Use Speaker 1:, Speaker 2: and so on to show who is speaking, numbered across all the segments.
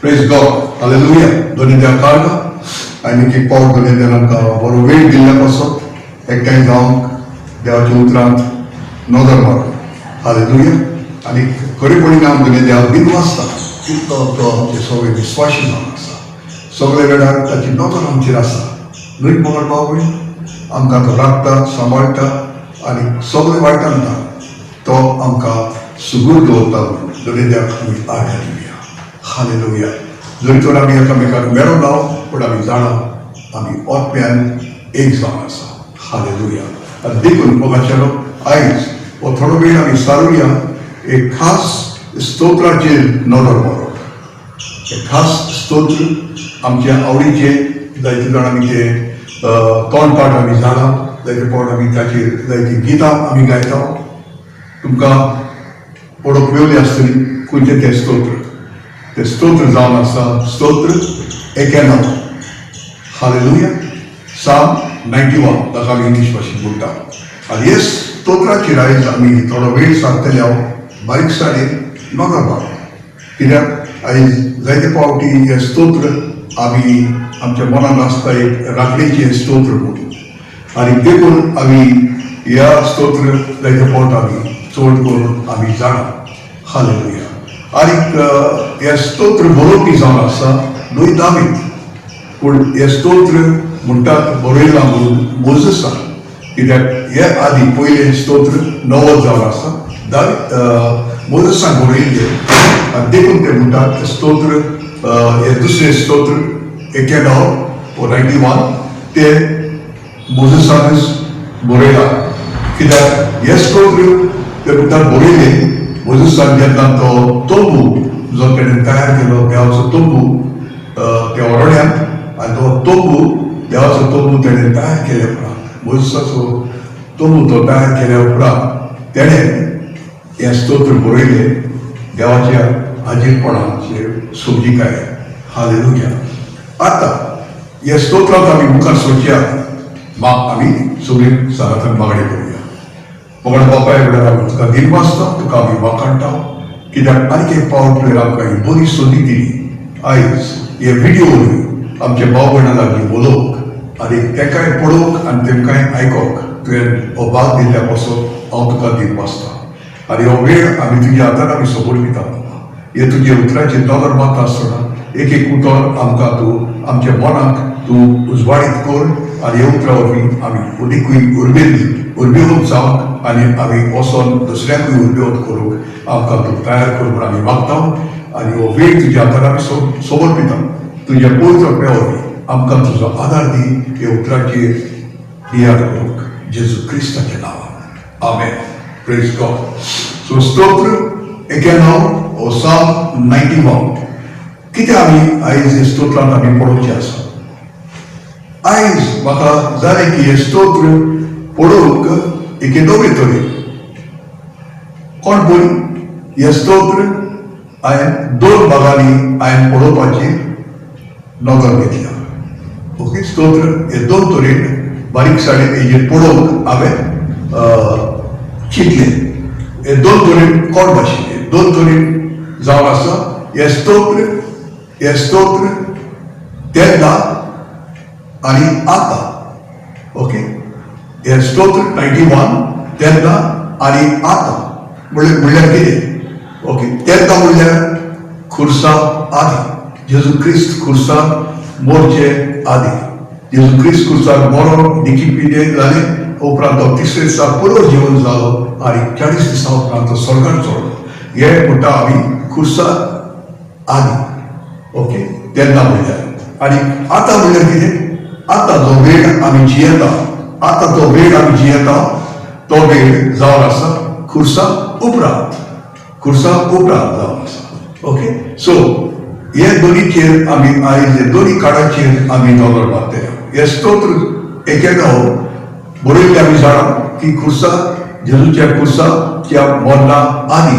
Speaker 1: Praise God, hallelujah. दोन्ही देव काढला आणि एक पावट दोन्ही देव आमकां बरो वेळ दिल्ल्या पासून एकठांय जावंक देवाच्या उतरांत नदर मारून हालेलुया. आणि खरेपणीन हांव दोन्ही देवाक बीन वाचता कितलो तो आमचे सगळे विस्वाशी जावन आसा. सगळे वेळार ताची नदर आमचेर आसा. न्हय मगड बाबूय आमकां तो राखता, सांबाळटा आनी सगळे वायटांता तो आमकां सुगूर दवरता म्हणून दोन्ही देवाक आमी आर्या दिवया. हालेलुया. जरी तर आमी एकामेकाक मेळो ना पूण आमी जाणा आमी ओतम्यान एक जावन आसा. हालेलुया. आनी देखून मोगाचेलो आयज हो थोडो वेळ आमी सारुया एक खास स्तोत्राचेर नदर मारप. एक खास स्तोत्र आमच्या आवडीचे जायते जाण आमी ते तोंडपाठ आमी जाणा, जायते फावट आमी ताचेर जायतीं गितां आमी गायता. तुमकां पडोवंक मेवली आसतली खंयचे ते स्तोत्र. ते स्तोत्र जावन आसा स्तोत्र 91. हालेलुया. साम 91 ताका आमी इंग्लीश भाशेन म्हणटा. आनी हे स्तोत्राचेर आयज आमी थोडो वेळ सारतले हांव बारीकसाणेन नदर मारप. कित्याक आयज जायते फावटी हे स्तोत्र आमी आमच्या मनान आसता एक राखणेचें स्तोत्र म्हणून. आनी देखून आमी ह्या स्तोत्र जायते फावट आमी चड करून आमी जाणा. हालेलुया. आनीक हे स्तोत्र बरोवपी जावन आसा न्हय दावीद, पूण हे स्तोत्र म्हणटात बरयलां म्हणून मोजेसान. कित्याक हे आदी पयलें स्तोत्र नवद जावन आसा मोजेसान बरयल्लें. आनी देखून ते म्हणटात स्तोत्र हे दुसरें स्तोत्र 91 ते मोजेसानच बरयलां. कित्याक हे स्तोत्र ते म्हणटात बरयलें मोजेसान जेन्ना तो तोंबू जो तेणें तयार केलो देवाचो तोंबू त्या ओरोड्यांत, आनी तो तोंबू देवाचो तोंबू तेणें तयार केल्या उपरांत मोजेसाचो तोंबू तो तयार केल्या उपरांत तेणें हें स्तोत्र बरयलें देवाच्या हाजीरपणाचेर सोबजीकाय. हालेलुया. आतां हे स्तोत्राक आमी मुखार सोडच्या आमी सगळीं सनातन मागणी करूया. मोगड बापाय वेळार आमी तुका दिन वाचता, तुका आमी वाखाणटा. कित्याक आनीक एक पावट वेळ आमकां ही बरी संदी दिली आयज हे व्हिडिओ आमच्या भाव भयणां लागीं उलोवंक आनी तेंकाय पळोवंक आनी तेमकांय आयकोंक तुवें हो भाग दिल्ल्या पासून हांव तुका दिन वाचता. आनी हो वेळ आमी तुज्या हातान आमी समर्पिता. हे तुजे उतराचेर नदर मारता आसतना एक एक उतर आमकां तूं आमच्या मनाक तूं उजवाडीत कर. आनी हे उतरा वरवीं आमी उदीकूय उर्बेवंत जावंक आनी आमी वचोन दुसऱ्यांकूय उर्बेवंत करूंक आमकां तूं तयार कर म्हूण आमी मागता. आनी हो वेळ तुज्या हातान आमी समर्पिता. तुज्या पवित्र रुपया वरवीं आमकां तुजो आदार दी हे उतराचेर दियार करूंक जेजू क्रिस्ताच्या नांवान. आमेन. Praise God. सो स्तोत्र 91 हो साम 91 कितें आमी आयज हे स्तोत्रांत आमी पळोवचें आसा. आयज म्हाका जालें की हे स्तोत्र पळोवंक एके नवे तरेन कोण पळय हे स्तोत्र हांवें 2 भागांनी हांवें पळोवपाची नदर घेतल्या. ओके. स्तोत्र हे 2 तरेन बारीकसाणेन हेजेर पळोवंक हांवें चिंतलें. हे 2 तरेन कोण भाशेन 2 तरेन जावन आसा. हे स्तोत्र तेन्ना आनी आतां. ओके. हे स्तोत्र 91 तेन्ना आनी आतां म्हणल्यार कितें. ओके. तेन्ना म्हणल्यार खुर्सा आदी जेजू क्रिस्त खुर्सा मोरचे आदी. जेजू क्रिस्त खुर्सार मरोन देखी पिडे जालें उपरांत तो 3रे दिसा पुनर्जीवन जालो आनी 40 दिसां उपरांत तो स्वर्गार चडलो. हे म्हणटा आमी खुर्सा आदी. ओके. तेन्ना म्हणल्यार आनी आतां म्हणल्यार कितें. आतां जो वेळ आमी जियेता, आतां तो वेळ आमी जियेता तो वेळ जावन आसा खुर्सा उपरांत जावन आसा. ओके. सो हे दोनीचेर आमी आयज हे दोनी काळाचेर आमी नदर मारतले. हे स्तोत्र 91 बरयल्लें आमी जाणा की खुर्सा जेजूच्या खुर्साच्या मरणा आदी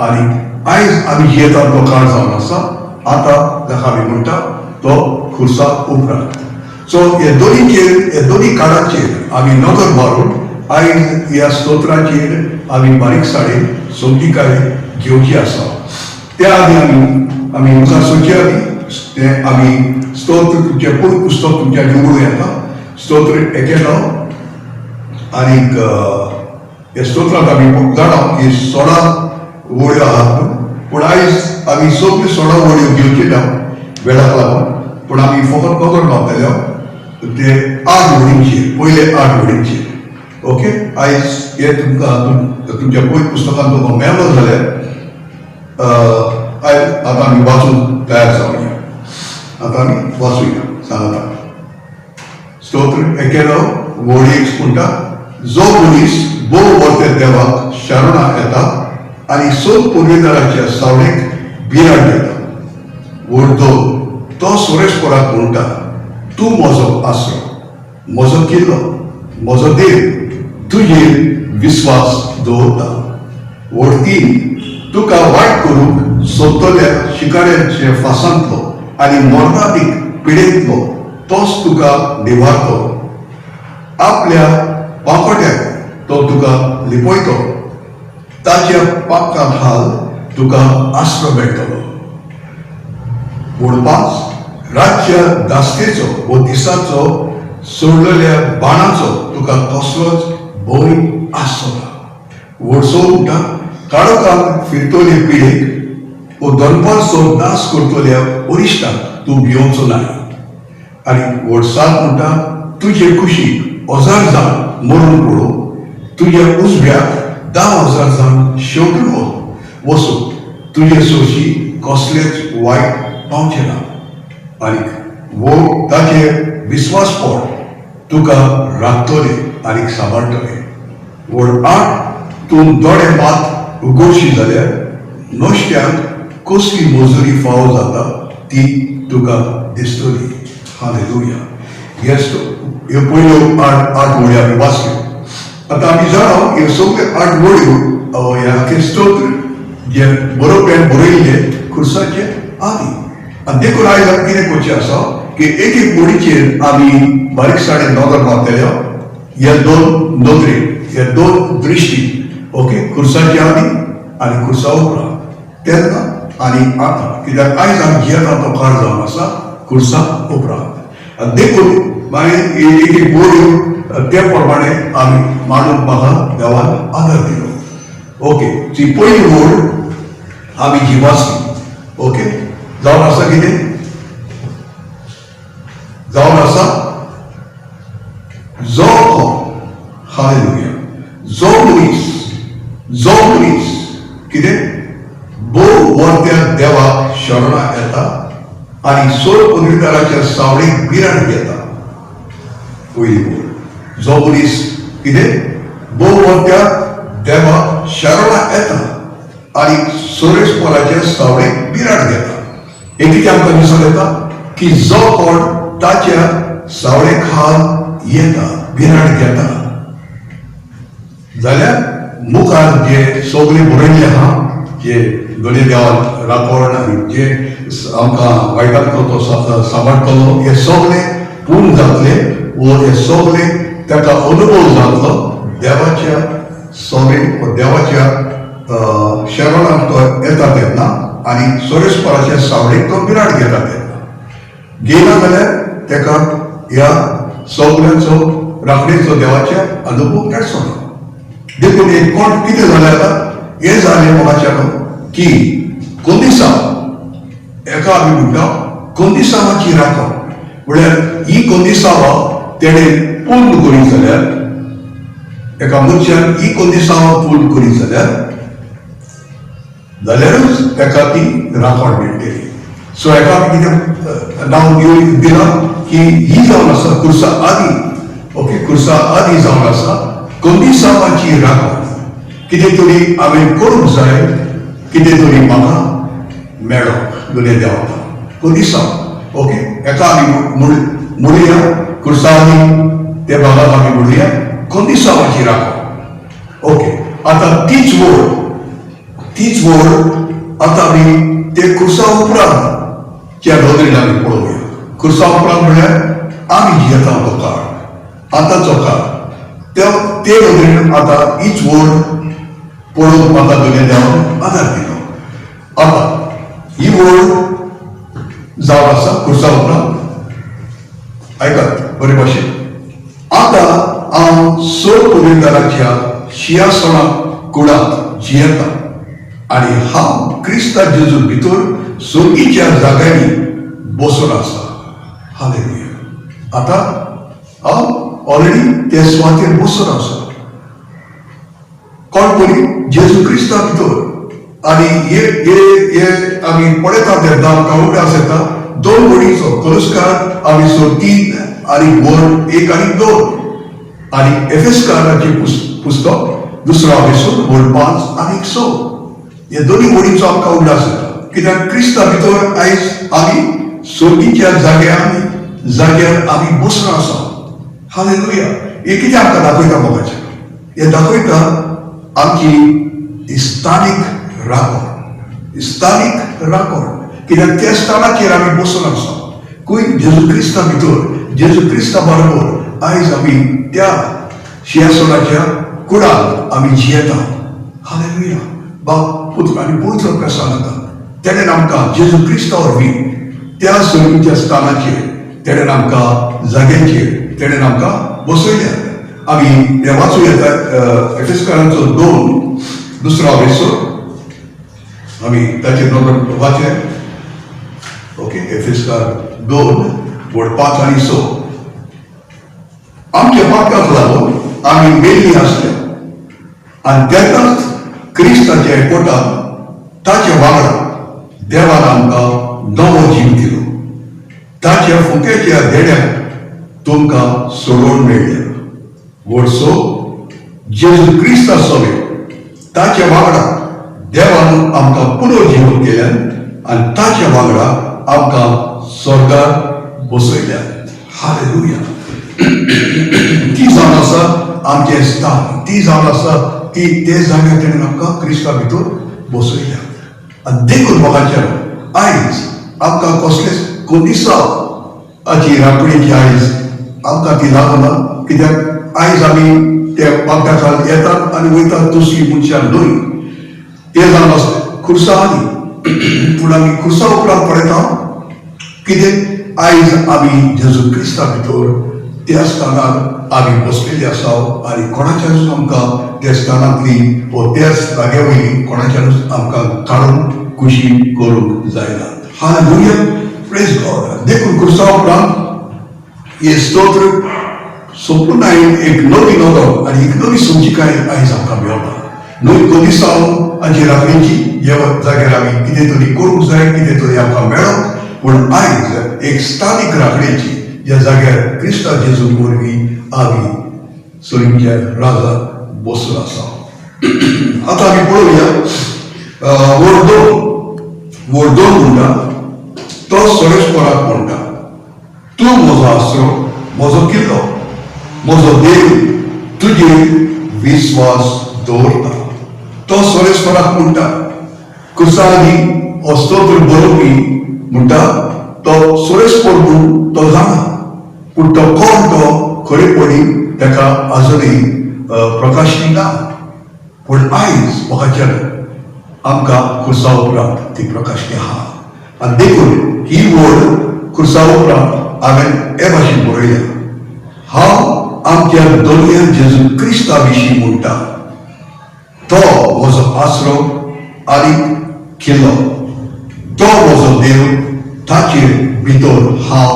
Speaker 1: आनी आयज आमी जियेता तो काळ जावन आसा आतां जाका आमी म्हणटा तो खुर्सा उपरांत. सो हे दोनी काळाचेर आमी नदर मारून आयज ह्या स्तोत्राचेर आमी बारीकसाणेन समजीकाय घेवची आसा. त्या आदी आमी आमी मुखार सोडचे तें आमी स्तोत्र तुमचें पूर्ण पुस्तक तुमच्या निवडूं येता स्तोत्र एकेलो आनीक हे स्तोत्रांत आमी जाणा की 16 वळ्यो आहात पूण आयज आमी सगल्यो 16 वळ्यो घेवच्यो ना वेळाक लागून पूण आमी फकत नदर मारतल्यो ते 8 वळींचेर पयले 8 वळींचेर ओके आयज हे तुमकां तुमच्या पयल्या पुस्तकांत तुमकां मेळ्ळो जाल्यार आतां आमी वाचून तयार जावया आतां आमी वाचूया सांगात स्तोत्र एकेलो वळी म्हणटा जो मनीस बोव वर्ते देवाक शरणा येता आनी सोद पुर्विदाराच्या सावळेक बिराड घेता वळ 2 तो सुरेशपराक म्हणटा तूं म्हजो आसरो म्हजो किल्लो म्हजो देव तुजेर विस्वास दवरता वळ 3 तुका वायट करूंक सोदतल्या शिकाऱ्यांचे फासांतलो आनी मरणादीक पिडेंतलो तोच तुका निवारतो आपल्या पांपट्याक तो तुका लिपयतो ताच्या पांका हाल तुका आसरो मेळटलो वळ 5 रातच्या दास्तेचो वो दिसाचो सोडलेल्या बाणाचो तुका कसलोच भंय आसना वळ 6 म्हणटा काळोखान फिरतोले पिडेक वो दनपारचो नाश करतल्या अरिश्टाक तूं भिवचो ना आनी वळ 7 म्हणटा तुजे कुशीक 1000 जाण मरून पडो तुज्या उजव्याक 10,000 जाण शेवटून वचून तुजे सोशी कसलेच वायट पावचे ना आनीक वो ताचे विस्वासपण तुका राखतले आनीक सांबाळटले वळ 8 तूं दोळे मात उगडशी जाल्यार नोश्त्यांक कसली मजुरी फावो जाता ती तुका दिसतली हालेलुया ह्यो पयल्यो 8 वळी आमी वाचल्यो आतां आमी जाणा ह्यो सगळ्यो 8 वळ्यो ह्या स्तोत्र जे बरोवप्यान बरयल्ले खुर्साचे आदी आनी देखून आयज आमी कितें करचें आसा की एक वळीचेर आमी बारीकसाणेन नदर मारतल्यो ह्या 2 नदरे ह्या 2 दृश्टी ओके खुर्साचे आदी आनी खुर्सा उपरांत तेन्ना आनी आतां कित्याक आयज आमी जियेता तो काळ जावन आसा खुर्सा उपरांत आनी देखून मागीर एक वळ्यो त्या प्रमाणे आमी मांडूंक म्हाका देवान आदार दिलो ओके ती पयली वळ आमी जी वाचली ओके जावन आसा कितें जावन आसा जो हालेलुया जो मनीस कितें बोव वर्त्या देवाक शरणा येता आनी सोड पुर्विदाराच्या सावळेक बिराड घेता पयली वळ जो मनीस कितें बोव वर्त्या देवाक शरणा येता आनी सोरेशपराच्या सावळेक बिराड घेता हे कितें आमकां दिसून येता की जो कोण ताच्या सावळे खाल येता बिराड घेता जाल्यार मुखार जे सगळे बरयल्ले आहा जे दोनी देवान राखण आनी जे आमकां वायटांतलो तो सांबाळटलो हे सगळे पूर्ण जातले वो हे सगळे ताका अनुभव जातलो देवाच्या सवयेक देवाच्या शरणांत तो येता तेन्ना आनी सोरेशपराच्या सावळेक तो बिराड घेता तेन्ना घेयना जाल्यार ताका ह्या सगळ्यांचो राखणेचो देवाच्या अनुभव मेळचो ना देखून एक कोण कितें जालें आतां हें जालें म्हाका की कोंदिसांव एका आमी म्हणटा कोंदिसांवाची राखण म्हळ्यार ही कोंदिसांवां तेणें पूर्ण करी जाल्यार एका मनशान ही कोंदिसांवां पूर्ण करी जाल्यारूच ताका ती राखण मेळटली सो हेका आमी कितें नांव दिलां की ही जावन आसा खुर्सा आदी ओके खुर्सा आदी जावन आसा कोंदिसांवाची राखण कितें तरी हांवें करूंक जाय कितें तरी म्हाका मेळ्ळो दोनूय देवाक कोंदिसांव ओके हेका आमी म्हणुया खुर्सा आदी ते भागाक आमी म्हणुया कोंदिसांवाची राखण ओके आतां तीच वळ आतां आमी ते खुर्सा उपरांत त्या नदरेन आमी पळोवया खुर्सा उपरांत म्हळ्यार आमी जियेता तो काळ आतांचो काळ ते नदरेन आतां हीच वळ पळोवंक म्हाका दोनूय देवान आदार दिलो आतां ही वळ जावन आसा खुर्सा उपरांत आयकात बरे भाशेन. आतां हांव सरकुलीदाराच्या शियासणा कुळांत जियेता आनी हांव क्रिस्ता जेजू भितर सोगीच्या जाग्यांनी बसून आसा. हालेलुया. आतां हांव ऑलरेडी त्या सुवातेर बसून आसा. कोण पळय जेजू क्रिस्ता भितर. आनी हे आमी पळयता तेन्ना आमकां उगडास येता दोन वडीचो कोलुस्कार आमी सो 3 आनी 1 आनी 2 आनी एफेसकाराचें पुस्तक दुसरो एपिसोड 5 आनी 6 हे दोनी वडीचो आमकां उगडास येता. कित्याक क्रिस्ता भितर आयज आमी सोर्गीच्या जाग्यार आमी बसून आसा. हालेलुया. हे कितें आमकां दाखयता मोगाचें? हे दाखयता आमची स्थानीक राखण. कित्याक त्या स्थानाचेर आमी बसून आसा. खंय जेजू क्रिस्ता भितर जेजू क्रिस्ता बरोबर आयज आमी त्या सिंहासनाच्या कुळांत आमी जियेता. हालेलुया. आनी पवित्र प्रसाद तेणेन आमकां जेजू क्रिस्ता वरवीं त्या सोर्गीच्या स्थानाचेर तेणेन आमकां जाग्याचेर तेणेन आमकां बसयल्या. आमी हे वाचूं येता एफेसकारांचो 2 दुसरो एपिसोड आमी ताचेर नदर वाचले. ओके. एफेसकार 2 5 आनी 6 आमच्या पातकाक लागून आमी मेल्लीं आसल्या आनी तेन्नाच क्रिस्ताच्या एकवटांत ताच्या वांगडा देवान आमकां नवो जीव दिलो. ताच्या फुक्याच्या देड्याक तुमकां सोडून मेळ्ळ्या. वर्सो जेजू क्रिस्ता सोबे ताच्या वांगडा देवान आमकां पुनर्जीवन केल्यान आनी ताच्या वांगडा आमकां स्वर्गार बसयल्यात. हालेलुया. ती जावन आसा आमचें स्थान. ती जावन आसा ती ते जाग्यार तेणेन आमकां क्रिस्ता भितर बसयल्या. आनी देखून मोगाचें आयज आमकां कसलेच कोदिसाची राखणेची आयज आमकां ती लागना. कित्याक आयज आमी त्या पातकाक येतात आनी वयतात दुसरी मनशां न्हय. ते जावन आसता खुर्सा आनी पूण आमी खुर्सा उपरांत पळयता कितें आयज आमी जेजू क्रिस्ता भितर त्या स्थानार आमी बसलेली आसा आनी कोणाच्यानूच आमकां त्या स्थानांतली वो त्या जाग्या वयली कोणाच्यानूच आमकां काडून खुशी करूंक जायना. हालेलुया. Praise God. देखून खुर्सा उपरांत हे स्तोत्र संपूर्ण एक नवी नदर आनी एक नवी समजिकाय आयज आमकां मेळटा. नवी कोदिसांव हाची राखणेची ह्या जाग्यार आमी कितें तरी करूंक जाय कितें तरी आमकां मेळप. पूण आयज एक स्थानीक राखणेची ज्या जाग्यार क्रिस्ता जेजू वरवीं आमी सोर्गीच्या राजात बसून आसा. आतां आमी पळोवया वड 2 म्हणटा तो सोरेस्पराक म्हणटा तूं म्हजो आसरो म्हजो किल्लो म्हजो देव तुजेर विस्वास दवरता. तो सोरेस्पराक म्हणटा. कुसानी हो स्तोत्र बरोवपी म्हणटा तो सोरेस्पर म्हूण तो जाणा पूण तो कोण तो खरेपणी ताका आजुनूय प्रकाशनी ना. पूण आयज वखाच्यान आमकां खुर्सा उपरांत ती प्रकाशनी आहा. आनी देखून ही वड खुर्सा उपरांत हांवें हे भाशेन बरयल्या. हांव आमच्या दोनया जेजू क्रिस्ता विशीं म्हणटा. तो म्हजो आसरो आनी किल्लो. तो म्हजो देव ताचेर भितर हांव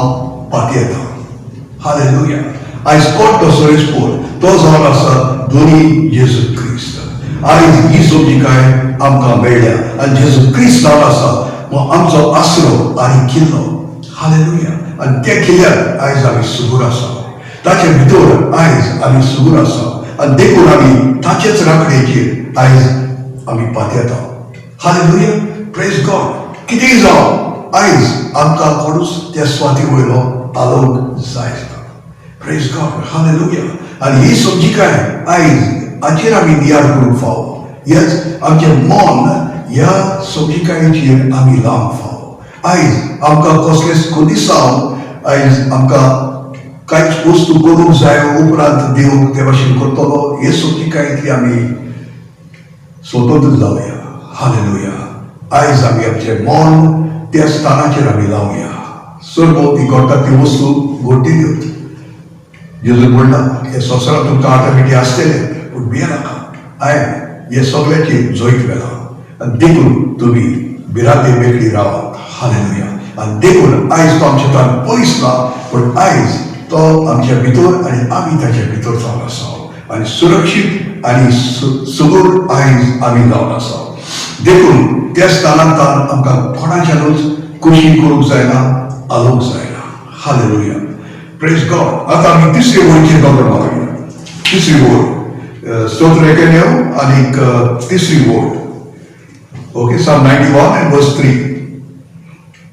Speaker 1: पातयेता. हालेलुया. आयज कोण तो सोरेस्पोर तो जावन आसा दोनी जेजू क्रिस्त. आयज ही समजिकाय आमकां मेळ्ळ्या आनी जेजू क्रिस्त जावन आसा हो आमचो आसरो आनी किल्लो. हालेलुया. आनी त्या किल्ल्यार आयज आमी सुगूर आसा. ताचे भितर आयज आमी सुगूर आसा आनी देखून आमी ताचेच राखणेचेर आयज आमी पातयेता. हालेलुया. Praise God. कितेंय जावं आयज आमकां कोणूच त्या स्वाती वयलो आलोवंक जाय. Praise God. हालेलुया. आनी ही समजिकाय आयज हाचेर आमी नियाळ करूंक फावो. हेच आमचें मन ह्या समजिकायेचेर आमी लावंक फावो. आयज आमकां कसलेच कोदिसांव आयज आमकां कांयच वस्तू करूंक जाय उपरांत देव ते भाशेन करतलो हे समजिकायेंतली आमी स्वतंत्र जावया. हालेलुया. आयज आमी आमचें मन त्या स्थानाचेर आमी लावया. सरभोवती घडटा ती वस्तू घडटी घेवत. जेजून म्हणला हे संवसारांत तुमकां आटामिटी आसतले पूण भिये नाका, हांवें हे सगळ्याची जोईत वेला आनी देखून तुमी भिरांते मेकळी रावात. हालेलुया. आनी देखून आयज तो आमचेतान पयस ना पूण आयज तो आमच्या भितर आनी आमी ताच्या भितर जावन आसा आनी सुरक्षीत आनी सुगूर आयज आमी जावन आसा. देखून त्या स्थानांतल्यान आमकां कोणाच्यानूच कुशी करूंक जायना, आलोवंक जायना. हालेलुया. Praise God. आतां आमी तिसरे वळीचेर नदर मारूया. तिसरी वळ स्तोत्र 91 आनी तिसरी वळ. Okay, Psalm 91 and verse 3.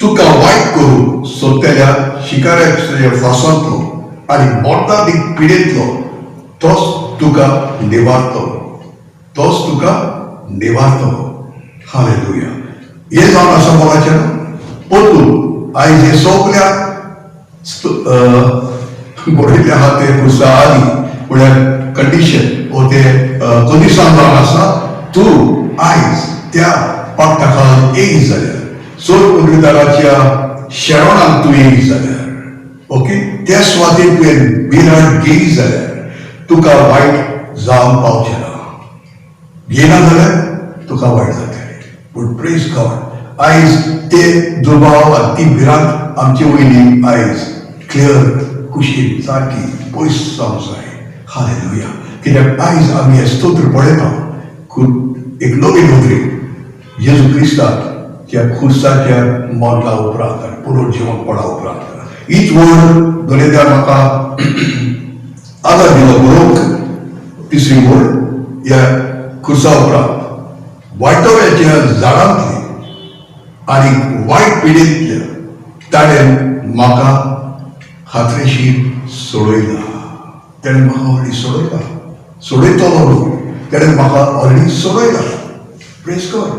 Speaker 1: तुका वायट करून सोदतेल्या शिकाऱ्याच्या फासांतलो आनी मोडटा पिडेंतलो तोच तुका निवारतलो. तोच तुका निवारतलो. हालेलुया. हे जावन आसा मोगाचें. परतून आयज हे सगळ्या बरयल्ले आहा ते पुस्तकां आली म्हळ्यार कंडिशन वो ते कंडिशन जावन आसा. तूं आयज त्या पाकटाखाल येयत जाल्यार, सोर उमेदवाराच्या शेवणाक तूं येयत जाल्यार, ओके, त्या सुवातेर तुवें भिरांत घेयत जाल्यार तुका वायट जावंक पावचें ना. घेयना जाल्यार तुका वायट जातलें. पूण प्रेज गॉड आयज ते दुबाव आनी ती भिरांत आमचे वयली आयज क्लियर कुशीन सारकी पयस जावंक जाय. हालेलुया. कित्याक आयज आमी हे स्तोत्र पळयता एक नवी नदरेन जेजू क्रिस्ताच्या खुर्साच्या मरला उपरांत आनी पुनर्जिवनपणा उपरांत हीच वळ गणित्यान म्हाका आदार दिलो बरोवंक. तिसरी वळ ह्या खुर्सा उपरांत वायटव्याच्या झाडांतली आनी वायट पिडेंतल्या ताणें म्हाका खात्रेशीर सोडयला. ताणें म्हाका ऑलरेडी सोडयला. सोडयतलो न्हू, ताणें म्हाका ऑलरेडी सोडयला. Praise God.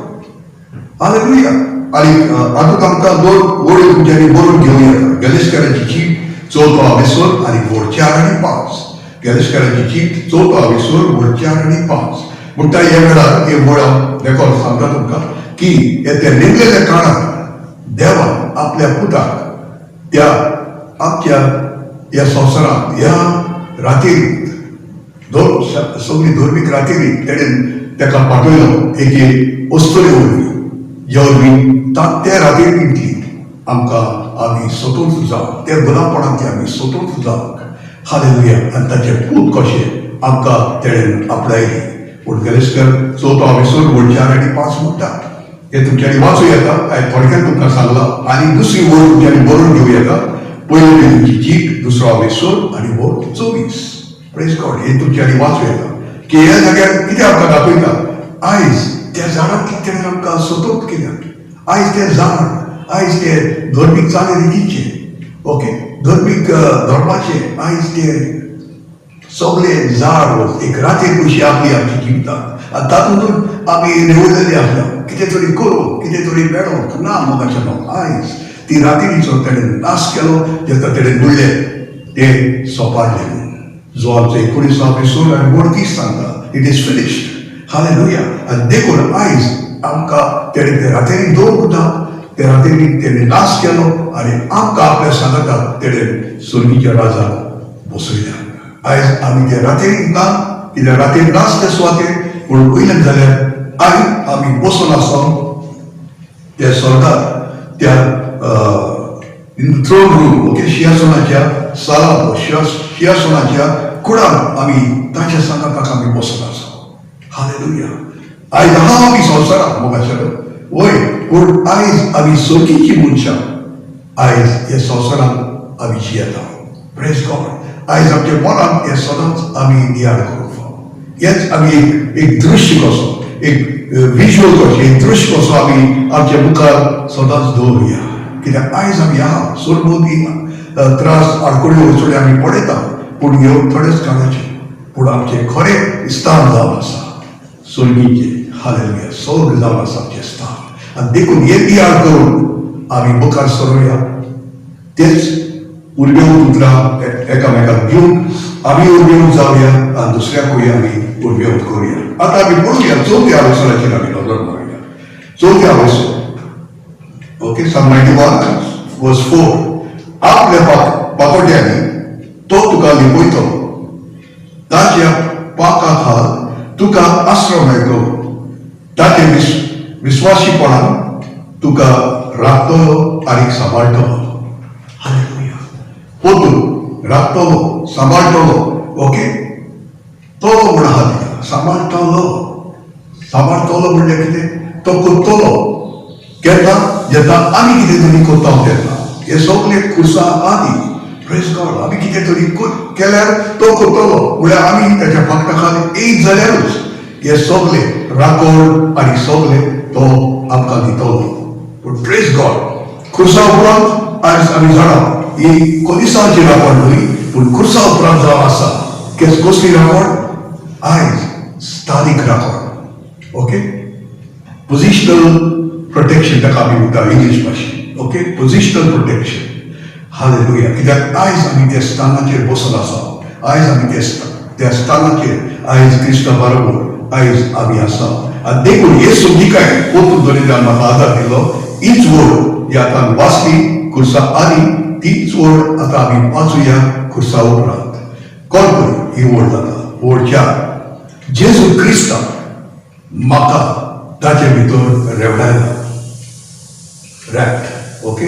Speaker 1: हालेलुया. आनी हातूंत आमकां दोन वळी तुमच्यांनी बरोवन घेवं येता. गॅलेस्काराची चीट 4 विस्वर आनी वळ 4 आनी 5. गॅलेस्काराची चीट 4 विस्वर वळ 4 आनी 5. म्हणटा ह्या वेळार हे वळ देखून सांगता तुमकां की त्या नेमलेल्या काळांत देवान आपल्या पुताक त्या आमच्या ह्या संवसारांत ह्या रातीरींत सगळी धर्मीक रातीरींत तेणेन ताका पाठयलो एक वस्तुले वरवीं ज्या वरवीं त्या रातीरींतली आमकां आमी स्वतंत्र जावंक, त्या गुलामपणांतली आमी स्वतंत्र जावंक. हालेलुया. आनी ताचें पूत कशें आमकां तेणेन आपणायली. पूण गॅलेस्कर 4 विस्वर वळ 4 आनी 5 म्हणटा. हे तुमच्यांनी वाचूं येता. हांवें थोडक्यान तुमकां सांगलां. आनी दुसरी वळ तुमच्यांनी बरोवन घेवं येता. पयली तुमची चीट 2 विस्वर आनी वळ 24. Praise God. हे तुमच्यांनी वाचूं येता की ह्या जाग्यार कितें आमकां दाखयता. आयज त्या झाडांतली तेणें आमकां स्वतंत्र केल्यात. आयज तें झाड, आयज ते धर्मीक चाली रितीचे, ओके, धर्मीक धर्माचे आयज ते सगळे झाड एक रातीर कशी आपली आमची जिवितांत आनी तातूंतून आमी रेवलेले आसल्या. कितें तरी करूं, कितें तरी मेळोवंक ना मोगाचें नांव. आयज ती रातीरीचो ताणें नाश केलो. जेन्ना ताणें बुडलें तें सोंपाडलें म्हणून जो आमचो 19 विस्वर आनी वळ 30 सांगता. It is finished. हालेलुया. आनी देखून आयज आमकां तेणें ते रातीरी दवरूंक ना. त्या रातीरी तेणें नाश केलो आनी आमकां आपल्या सांगाताक तेणें स्वर्गीच्या राजाक बसयल्या. आयज आमी त्या रातीरींत ना, कित्याक रातीर नाच त्या सुवातेर, पूण वयल्यान जाल्यार आयज आमी बसून आसा त्या स्वर्गांत त्या थ्रोन रूम, ओके, सिंहासनाच्या सालांत सिंहासनाच्या कुडांत आमी ताच्या सांगाताक आमी बसून आसा. हालेलुया. आयज आहा आमी संवसारांत मोगाचें वय, पूण आयज आमी सर्गीची मनशां आयज ह्या संवसारांत आमी जियेता. Praise God. आयज आमच्या मनांत हें सदांच आमी याद करूंक फाव. हेंच आमी एक दृश्य कसो, एक विज्युअल कशें, एक दृश्य कसो आमी आमच्या मुखार सदांच दवरुया. कित्याक आयज आमी आहा सोरभोवती त्रास आडकोळ्यो वचोळ्यो आमी पळयता, पूण ह्यो थोडेच काळाचे. पूण आमचें खरें स्थान जावन आसा स्वर्गीचें. हालेलुया. स्वर्ग जावन आसा आमचें स्थान. आनी देखून हें याद करून आमी मुखार सरोया. तेच उर्बेवून उतरां एकामेकाक घेवन आमी उर्बेवून जावया आनी दुसऱ्याकूय आमी उर्बेवून करुया. आतां आमी पळोवया 4थ्या विस्वराचेर आमी नजर मारुया. 4थ्या विस्वर, ओके, Psalm 91 verse 4. आपल्या पाकोट्यांनी तो तुका लिपयतो, ताच्या पाका खाल तुका आश्रय मेळटलो, ताचे विश्वासीपणान तुका राखतलो आनी सांबाळटलो. हालेलुया. पोतून राखतलो, सांबाळटलो. ओके, तो म्हण आहा तिका सांबाळटलो म्हणजे कितें? तो कोत्तलो केन्ना जेन्ना आमी कितें तरी कोत्ता तेन्ना. हे सगळे खुर्सा आदी. Praise God. आमी कितें तरी केल्यार तो कोत्तलो, म्हळ्यार आमी ताच्या फाकटा खाली एक जाल्यारूच हे सगळे राखण आनी सगळे तो आमकां दितलो. पूण प्रेज गॉड, खुर्सा उपरांत आयज आमी जाणा ही कोलिसांची राखण न्हय, पूण खुर्सा उपरांत जावन आसा कसली राखण? आयज स्थानीक राखण. ओके, पोजिशनल प्रोटेक्शन ताका आमी म्हणटा इंग्लीश भाशेन. Okay, positional protection. हालेलुया. कित्याक आयज आमी त्या स्थानाचेर बसून आसा. आयज आमी त्या स्थानाचेर आयज क्रिस्ता बरोबर आयज आमी आसा. आनी देखून हे सोदिकाय पोतून दरिद्रान म्हाका आदार दिलो. हीच वड जी आतां आमी वाचली खुर्सा आदी, तीच वड आतां आमी वाचुया खुर्सा उपरांत. कॉल करूं ही वड जाता. वड 4. जेजू क्रिस्तान म्हाका ताचे भितर रेवडायला. रॅप्ट. ओके,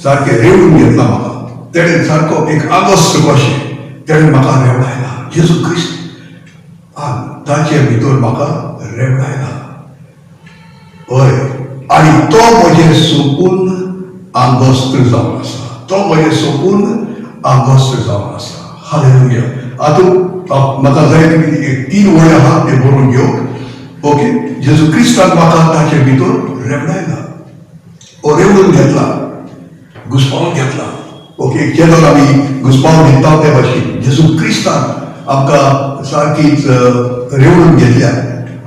Speaker 1: सारकें रेवडून घेतला म्हाका. तेणें सारको एक आगोस्त कशें तेणें म्हाका रेवडायला. जेजू क्रिस्त ताचे भितर म्हाका रेवडायला. हय, आनी तो म्हजें सोपून आगोस्त जावन आसा. तो म्हजें सोपून आगोस्त जावन आसा. हालेलुया. हातूंत म्हाका जाय तुमी एक 3 वळी आहा ते बरोवन घेवंक. ओके, जेजू क्रिस्तान म्हाका ताचे भितर रेवडायला. रेवडून घेतला, घुस्पावून घेतला. ओके, केन्ना आमी घुस्पावून घेता ते भाशेन जेजू क्रिस्तान आमकां सारकीच रेवडून घेतल्या.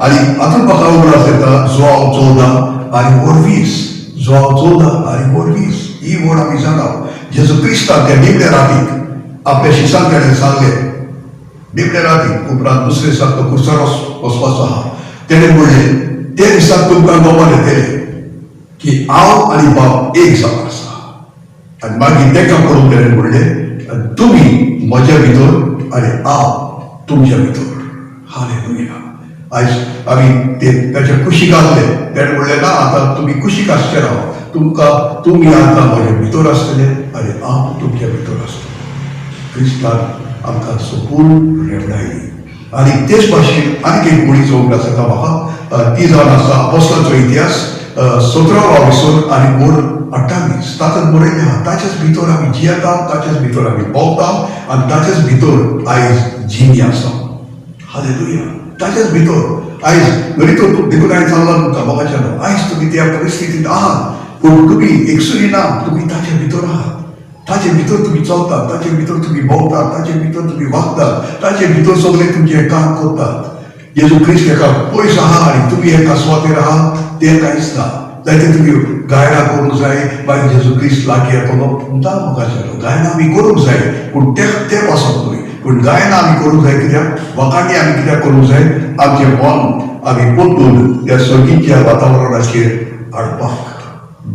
Speaker 1: आनी हातूंत म्हाका उगडास येता जोआव 14 आनी वड 20. जोआव 14 आनी वड 20 ही वड आमी जाणा. जेजू क्रिस्तान त्या निमण्या रातीक आपल्या शिश्यांक तेणें सांगलें. निमण्या रातीक उपरांत दुसरे दिसाक तो खुर्सार वचपाचो आहा. तेणें म्हणलें ते दिसाक तुमकां गोमान येतलें की हांव आनी बाब एक जावन आसा. आनी मागीर तेका पळोवन तेणें म्हणलें तुमी म्हज्या भितर आनी हांव तुमच्या भितर. हालेलुया. आयज आमी ताच्या कुशीक आसले. तेणें म्हणलें ना आतां तुमी कुशीक आसचे ना, तुमी आतां म्हज्या भितर आसतले आनी हांव तुमच्या भितर आसतलें. क्रिस्तान आमकां सोपून रेवडायली. आनी तेच भाशेन आनीक एक मुळीचो उगडास येता म्हाका. ती जावन आसा अपोस्तलांचो इतिहास 17वा विसर आनी वड 28. तातूंत बरयलें आहा ताच्याच भितर आमी जियेता, ताच्याच भितर आमी भोंवता आनी ताच्याच भितर आयज जिमी आसा. हालेलुया. ताच्याच भितर आयज जरी तो देखून हांवें सांगलां तुमकां मोगाच्यान आयज तुमी त्या परिस्थितींत आहात, पूण तुमी एकसुरी ना, तुमी ताचे भितर आहात. ताचे भितर तुमी चलतात, ताचे भितर तुमी भोंवतात, ताचे भितर तुमी वागतात, ताचे भितर सगळे तुमचें काम करतात. जेजू क्रिस्त हेका पयस आहा आनी तुमी हेका सुवातेर आहात तें कांयच ना. जायते तुमी गायनां करूंक जाय, मागीर जेजू क्रिस्त लागीं येतलो म्हणटा मोगाच्यान. गायनां आमी करूंक जाय पूण ते पासत न्हय. पूण गायनां आमी करूंक जाय कित्याक वखाणी आमी कित्याक करूंक जाय? आमचें मन आमी पोत्तून त्या सर्गीच्या वातावरणाचेर हाडपाक.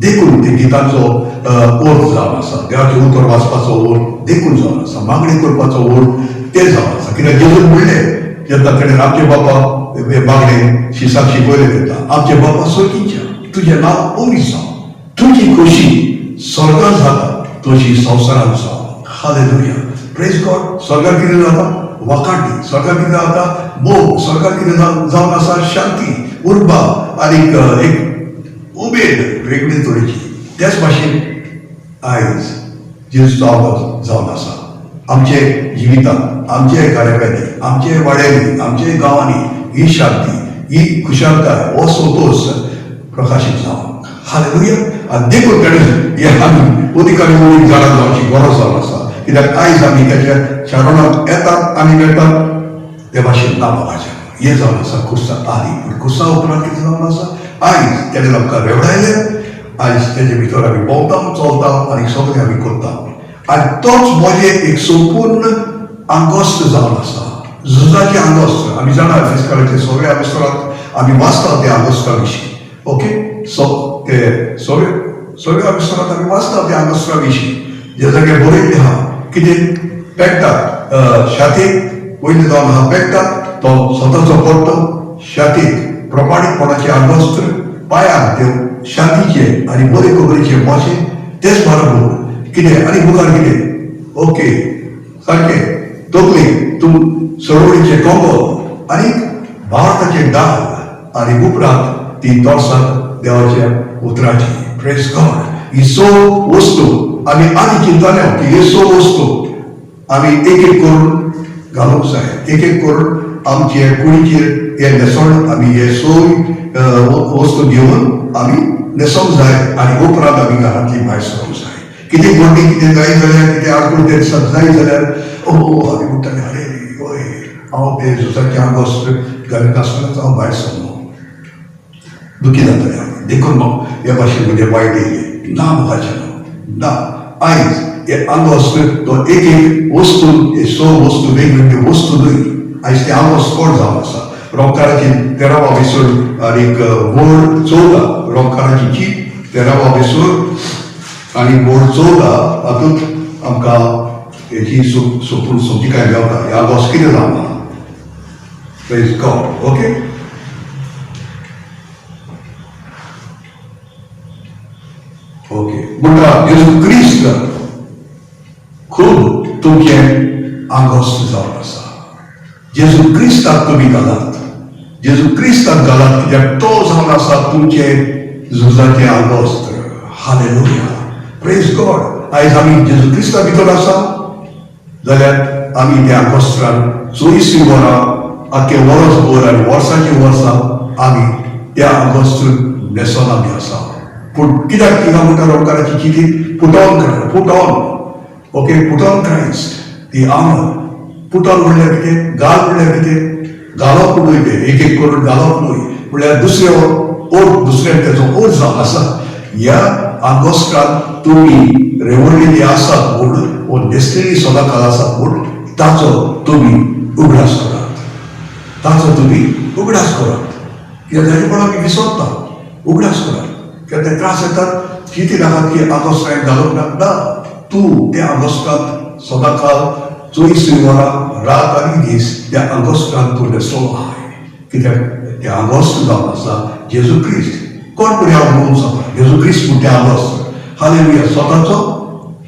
Speaker 1: देखून ते गितांचो ओर्थ जावन आसा. देवाचें उतर वाचपाचो ओर्थ देखून जावन आसा. मागणी करपाचो ओर्थ तें जावन आसा. कित्याक जेजून म्हणलें जेन्ना तेणें आमचे बापा मागणे शिसाक शिकयलें तेन्ना आमचे बापा सर्गीच्या तुजें नांव पवित्र जावं, तुजी खोशी स्वर्गांत जाता तशी संवसारांत जावं. हालेलुया. Praise God. स्वर्गांत कितें जाता? वाखाणी. स्वर्गांत कितें जाता? मोग. स्वर्गांत कितें जावन आसा? शांती, उर्बा आनी एक उमेद वेगळे तरेची. त्याच भाशेन आयज जेजू जावन आसा आमचे जिवितांत, आमचे कार्यावळी, आमचे वाड्यांनी, आमचे गांवांनी ही शांती, ही खुशालकाय, हो संतोष प्रकाशीत जावं. हालेलुया. आनी देखून तेणें हे आमी उदिकांनी उडीक जाणां जावची गरज जावन आसा. कित्याक आयज आमी त्याच्या शारोणाक येतात आनी मेळटात ते भाशेन ना म्हाकाचें. हें जावन आसा खुर्सा आदी. पूण खुर्सा उपरांत कितें जावन आसा? आयज तेणें आमकां रेवडायलें. आयज तेजे भितर आमी भोंवता, चलता आनी सगळें आमी करता. आनी तोच मोजें एक संपूर्ण आगोस्त जावन आसा. झुजाचें आगोस्त. आमी जाणा फेस्काराचे सगळे आगोस्तांत आमी वाचता त्या आगोस्ता विशीं. ओके, सो ते सगळे सगळ्या विस्तारांत आमी वाचता त्या आगोस्ता विशीं जे जाग्यार बरयल्लें आहा कितें पेट्टाक शातीक वयले जावन आहा पेट्टाक तो स्वताचो पडटो शातीक प्रमाणीकपणाचे आगोस्त्र पांयाक त्यो शांतीचे आनी बरे खबरीचे मोचे तेच बरोबर कितें आनी मुखार कितें ओके सारकें तकली तूं सरोवरीचे कोंगो आनी भारताचे दाग आनी उपरांत ती तोर्सां देवाच्या उतराची प्रेज गॉड ही सो वस्तू आमी आदी चिंतले की हे सो वस्तू आमी एक एक करून घालूंक जाय एक एक करून आमचे कुडीचेर हे न्हेसोण आमी हे सोय वस्तू घेवन आमी न्हेसोंक जाय आनी उपरांत आमी घरांतली भायर सरूंक जाय कितें व्हडली कितें जाय जाल्यार कितें आडकून तें जाय जाल्यार आमी म्हणटाले अरे हय हांव ते जेजुसाचे आगोस्त घालीत आसतनाच हांव भायर सरलो दुखी जातालें हांव देखून म्हाका हे भाशेन म्हणजे वायट येयलें ना मुखाचें ना आयज हे आगोस्त तो एक एक वस्तू हे सो वस्तू वेगवेगळ्यो वस्तू न्हय आयज ते आगोस्त कोण जावन आसा रोमकाराची 13वा विसर आनीक वोड 14 रोमकाराची जीप 13वा विसर आनी वोड 14 हातूंत आमकां हेची सोपून समजिकाय मेळटा हे आगोस्त कितें जावन आहा प्रेज गॉड ओके ओके म्हणटा जेजू क्रिस्त खूब तुमचें आगोस्त जावन आसा जेजू क्रिस्ताक तुमी घालात जेजू क्रिस्ताक घालात कित्याक तो जावन आसा तुमचें झुजाचें आगोस्त हालेलुया प्रेज गॉड आयज आमी जेजू क्रिस्ता भितर आसा जाल्यार आमी त्या आगोस्तान 24 वरां आख्खें वर्स भर आनी वर्साचीं वर्सां आमी त्या आगोस्त न्हेसोन आमी आसा पूण कित्याक थिंगा म्हणटा रोमकाराची चिटी put on okay put on Christ ती आर्मर पुट ऑन म्हणल्यार कितें घाल म्हणल्यार कितें घालप न्हय तें एक एक करून घालप न्हय म्हणल्यार दुसऱ्याक तेजो ओठ जावन आसा ह्या आगोस्तान तुमी रेवडिल्ली आसात म्हूण वो न्हेसलेली सदांकाळ आसात म्हूण ताचो तुमी उगडास करात ताचो तुमी उगडास करात कित्याक ताजे पण आमी विसरता उगडास करात कित्याक ते त्रास येतात चिंती नाकात की आगोस्तान घालूंक ना तूं त्या आगोस्तांत सदांकाळ 24 वरां रात आनी दीस त्या आगोस्तान तूं न्हेसलो आहाय कित्याक ते आगोस्त जावन आसा जेजू क्रिस्त कोण फुडें हांव म्हणूंक शकता जेजू क्रिस्त म्हूण ते आगोस्त हालेलुया स्वताचो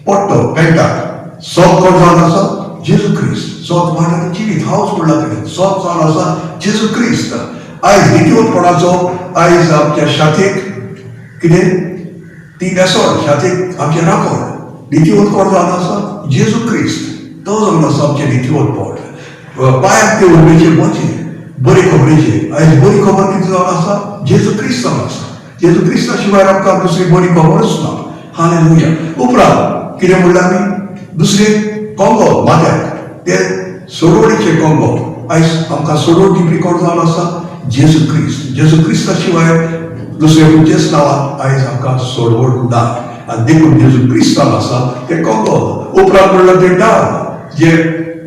Speaker 1: पडटो पेंटाक सोत कोण जावन आसा जेजू क्रिस्त सोत वाटाची जिवीत हांवच म्हणला तेणें सोत जावन आसा जेजू क्रिस्त आयज नितीवतपणाचो आयज आमच्या शातेक कितें ती न्हेसोण शातेक आमचें राखण नितीवत कोण जावन आसा जेजू क्रिस्त तो जावन आसा आमचें नितीवत पोट पांयाक ते उर्बेचे मोचे बरे खबरेचे आयज बरी खबर कितें जावन आसा जेजू क्रिस्त जावन आसा जेजू क्रिस्ता शिवाय आमकां दुसरी बरी खबरच ना हालेलुया उपरांत कितें म्हणलें आमी दुसरे कोंगो माथ्याक ते सोडवणीचे कोंगो आयज आमकां सोडवण दिवपी कोण जावन आसा जेजू क्रिस्ता शिवाय दुसरे खंयचेच नांवान आयज आमकां सोडवण ना आनी देखून जेजू क्रिस्तान आसा ते कोंगो उपरांत म्हणल्यार ते डाग जे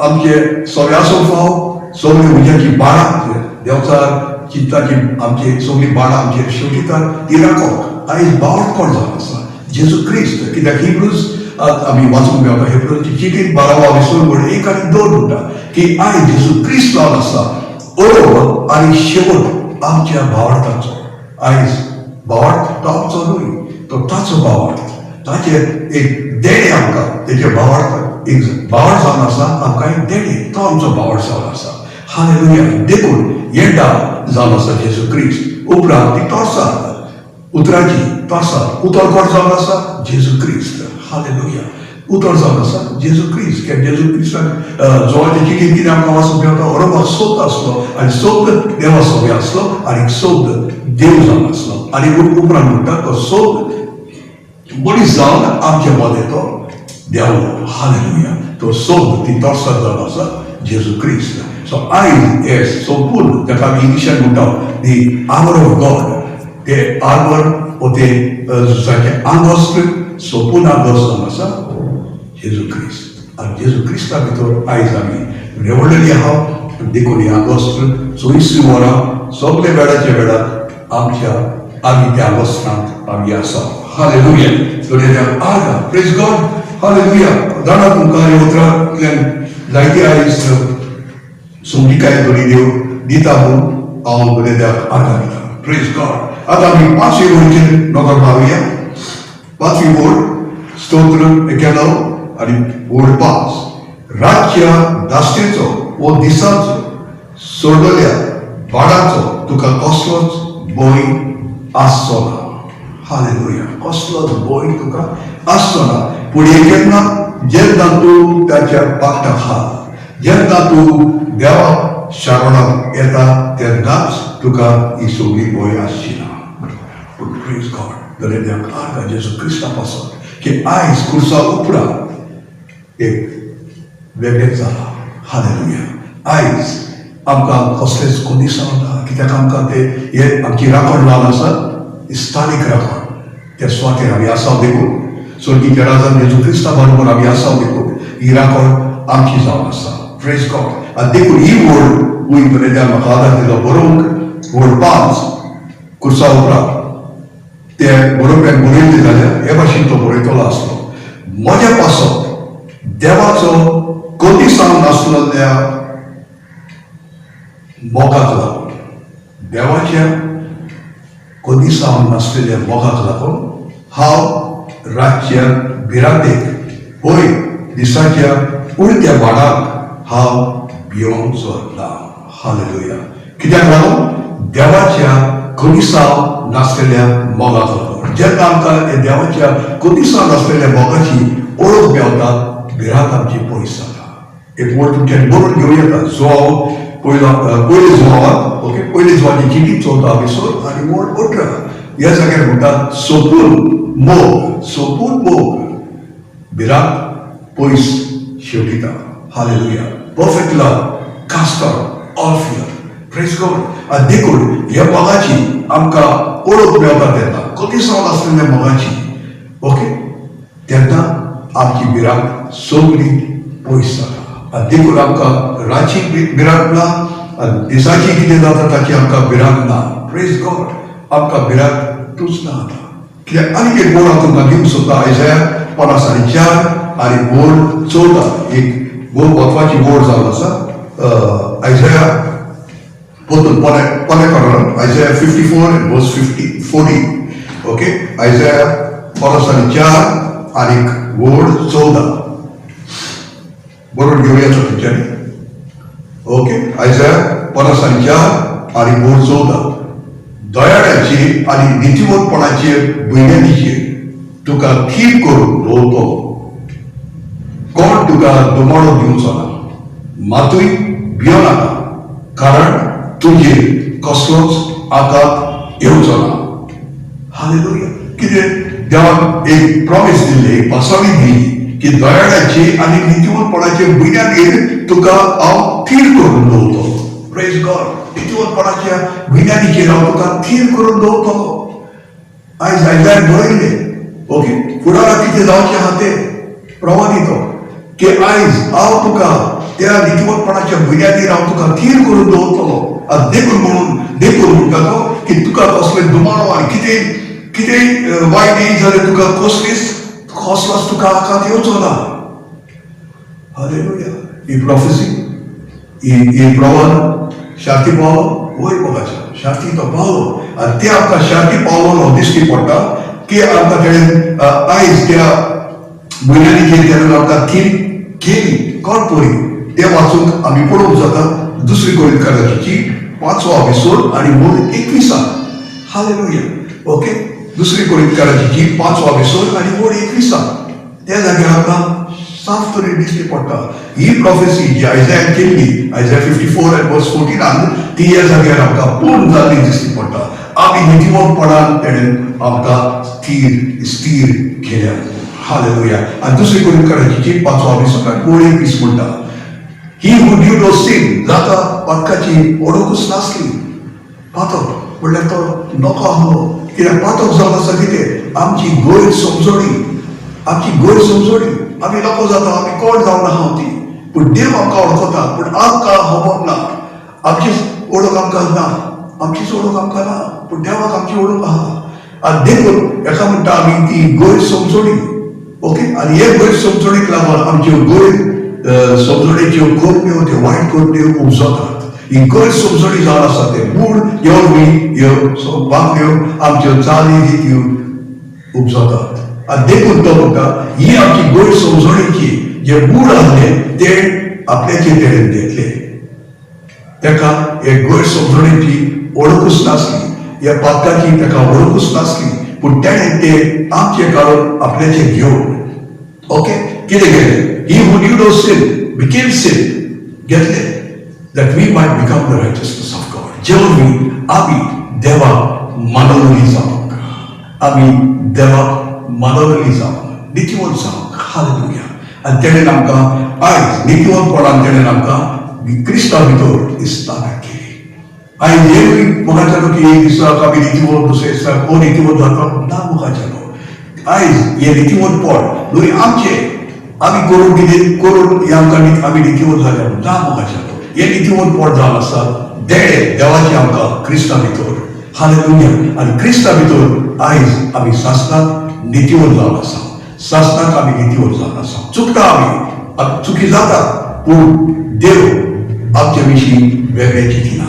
Speaker 1: आमचे सगळ्याचो फाव सगळी उज्याची बाळां देवचार चिंताची आमची सगळी बाळां आमचेर शेवटितात ती राखोवंक आयज बावट कोण जावन आसा जेजू क्रिस्त कित्याक हिब्रूज आमी वाचूंक मेळटा हिब्रूची चिटींत 12वा विसर म्हण 1 आनी 2 म्हणटा की आयज जेजू क्रिस्त जावन आसा ओरो आनी शेवट आमच्या भावार्थाचो आयज भावार्थ तो आमचो न्हय तो ताचो भावार्थ ताचेर एक देणे आमकां तेजे भावार्थ एक भावार्थ जावन आसा आमकां एक देणे तो आमचो भावार्थ जावन आसा हालेलुया देखून येता जावन आसा जेजू क्रिस्त उपरांत ती तोर्सां उतराची तोर्सां उतर कोण जावन आसा जेजू क्रिस्त हालेलुया उतर जावन आसा जेजू क्रिस्त कित्याक जेजू क्रिस्ताक जोवाच्या चिटींत कितें आमकां वाचूंक मेळटा अरोबा सोद आसलो आनी सोद देवा सोबे आसलो आनी सोद देव जावन आसलो आनी उपरांत म्हणटा तो सोद मनीस जावन आमचे मदें तो देंवलो हालेलुया तो सोद ती तोर्सां जावन आसा जेजू क्रिस्त सो आयज हे संपूर्ण ताका आमी इंग्लिशान म्हणटा दी आर्मर ऑफ गॉड ते आर्मर वो ते आगोस्त संपूर्ण आगोस्त जावन आसा जेजू क्रिस्त आनी जेजू क्रिस्ता भितर आयज आमी रेवडलेली आहा देखून ही आगोस्त 24 वरां सगळे वेळाच्या वेळार आमच्या आमी त्या आगोस्तांत आमी आसा हालेलुया. दोरेद्याक आर्गा. Praise God. हालेलुया. दाना तुमकां ह्या उतरांतल्यान जायती आयज समजिकाय बरी देव दिता म्हूण हांव दोरेद्याक आर्गा दिता. Praise God. आतां आमी 5वी वळीचेर नदर मारुया. 5वी वळ स्तोत्र 91 आनी वळ 5. रातच्या दास्तेचो वो दिसाचो सोडलेल्या बाडाचो तुका कसलोच भंय आसचो ना. हालेलुया. कसलोच भंय तुका आसचो ना. पूण जेन्ना तूं ताच्या पाखटाक हाल, जेन्ना तूं देवा शारोणाक येता तेन्नाच तुका ही सगळी भंय आसची ना. पूण प्रेज गॉड. दोरेद्याक आर्गा जेजू क्रिस्ता पासून की आयज खुर्सा उपरांत एक वेगळेंच जाला. हालेलुया. आयज आमकां कसलेच कोंदिसांव ना. कित्याक आमकां हे आमची राखण लावन आसा, स्थानीक राखण. त्या सुवातेर आमी आसाव देखून, स्वर्गीय राजान जेजू क्रिस्ता बरोबर आमी आसाव देखून ही राखण आमची जावन आसा. Praise God. आनी देखून ही वळ वयर दोरेद्यान म्हाका आदार दिलो बरोवंक. वळ 5 खुर्सा उपरांत ते बरोवप्याक बरयल्लें जाल्यार हे भाशेन तो बरयतलो आसलो. म्हज्या पासत देवाचो कोंदिसांव नासलेल्या मोगाक लागून, देवाच्या कोंदिसांव नासलेल्या मोगाक लागून हांव रातच्या भिरांतेक होय दिसाच्या उडत्या बाडाक हांव भियोंचो ना. हालेलुया. कित्याक लागून? देवाच्या कोंदिसांव नासलेल्या मोगाक लागून. जेन्ना आमकां हे देवाच्या कोंदिसांव नासलेल्या मोगाची ओळख मेळटा, भिरांत आमची पयस जाता. एक वळ तुमच्यान बरोवन घेवं येता. पयले जुवावाक ओके, पयले जुवाची चिटी 14 एपिसोड आनी वळ 18 ह्या जाग्यार म्हणटात सोपून मोग भिरांत पयस शेवटिता. Hallelujah. Perfect love cast out all fear. Praise God. आनी देखून ह्या मोगाची आमकां ओळख मेळटा तेन्ना, कोंदिसांव नासलेल्या मोगाची ओके, तेन्ना आमची भिरांत सगळी पयस जाता. आनी देखून आमकां रातची भिरांत ना आनी दिसाची कितें जाता ताची आमकां भिरांत ना. Praise God. आमकां भिरांतूच ना आतां. कित्याक आनीक एक वळ हांव तुमकां दिवंक सोदता. आयझाया 54 आनी वळ 14 एक बहुत म्हत्वाची वळ जावन आसा. आयझाया परतून पोने काडून आयझाया 54 and verse 40 ओके. आयझाया 54 आनीक वळ 14 बरोवन घेवया तुमच्यांनी ओके. आयझाया 54 आनी वळ 14. दयाळ्याची आनी नितीवंतपणाचेर भुरग्यांचेर तुका थीर करून दवरतलो. कोण तुका दुमाळो दिवचो ना. मातूय भियोनाका, कारण तुजेर कसलोच आघात येवचो ना. हालेलुया. कितें देवान एक प्रॉमिस दिल्ली, एक पासावी दिली की दयाळ्याची आनी नितीवंतपणाचेर भुरग्यांचेर तुका हांव थीर करून दवरतलो. Praise God. नितीवंतपणाच्या भुरग्यांचेर हांव तुका थीर करून दवरतलो. आयज आयल्यार बरयलें ओके. फुडाराक कितें जावचें आहा तें प्रवादितो की आयज हांव तुका त्या नितीवंतपणाच्या भुरग्यांचेर हांव तुका थीर करून दवरतलो. आनी देखून म्हणटा तो की तुका कसलें दुमाळो आनी कितेंय वायट येयत जाल्यार तुका कसलोच तुका आघात येवचो ना. हालेलुया. ही प्रॉफेसी ही प्रवाद शार्ती पावलो वयर मोगाच्या शार्ती तो पावलो आनी ते आमकां शार्ती पावलो दिश्टी पडटा की आमकां तेणें आयज त्या भुरग्यांचेर तेणें आमकां थीर केली. कोण पळय तें वाचूंक आमी पळोवंक जाता. दुसरी कोरिंथीयांची 5वो एपिसोड आनी वळ 21. हालेलुया. ओके. दुसरी कोरिंथीयांची 5वो एपिसोड आनी वळ 21 त्या जाग्यार आमकां साफ तरेन दिश्टी पडटा. ही प्रॉफेसी जी आयझायान केल्ली, आयझाया 54 and verse 14 ती ह्या जाग्यार आमकां पूर्ण जाल्ली दिश्टी पडटा. आमी नितीवंतपणान तेणें आमकां स्थिर केल्या. हालेलुया. आनी दुसरी कोरिंथीयांची 5वो एपिसोड आनी वळ 21 म्हणटा ही who knew no sin जाता पातकाची ओळखूच नासली. पातक म्हणल्यार तो नको आसलो. कित्याक पातक जावन आसा कितें आमची गैर समजणी. आमी नको जाता, आमी कोण जावन आहा ती. पूण देव आमकां वळखता. पूण आमकां खबर ना. आमचीच ओळख आमकां ना. पूण देवाक आमची ओळख आहा. आनी देखून एका म्हणटा आमी ती गोंय समजोडी. ओके, आनी हे गोंय समजोडीक लागून आमच्यो गोंय समजोडेच्यो कोंकण्यो त्यो वायट कोंकण्यो उपजतात. ही गोंय समजोडी जावन आसा ते मूळ येवनी ह्यो बांगड्यो आमच्यो चाली ह्यो उपजतात. आनी देखून तो म्हणटा ही आमची गोंय समजोडीची जे मूळ आहले ते आपल्याचे तेडेन घेतले. तेका हे गोंय समजोडीची वळखूच नासली, ह्या पातकाची तेका वळखूच नासली, पूण तेणें ते आमचे काडून आपल्याचे घेवन ओके कितें केलें? He who knew no sin became sin घेतले that we might become the righteousness of God. जेवण आमी देवाक मानवली जावंक, आमी देवाक मानवली जावंक, नितीवंत जावंक. हालेलुया. आनी तेणें आमकां आयज नितीवंतपणान तेणें आमकां क्रिस्ता भितर इस्तानक केली. आयज हे मुखाच्यान की एक दिसाक आमी नितीवंत दुसरे दिसाक कोण नितीवंत जाता ना मुखाच्यान. आयज हे नितीवंतपण न्हय आमचे आमी करून कितें करून ह्या आमकां आमी नितीवंत जाल्या ना मुखाच्यान. हे नितीवंतपण जावन आसा देवाचें आमकां क्रिस्ता भितर. हालेलुया. आनी क्रिस्ता भितर आयज आमी सासणाक नितीवंत जावन आसा, सासणाक आमी नितीवंत जावन आसा. चुकता आमी चुकी जाता, पूण देव आमचे विशीं वेगळें चिंतिना.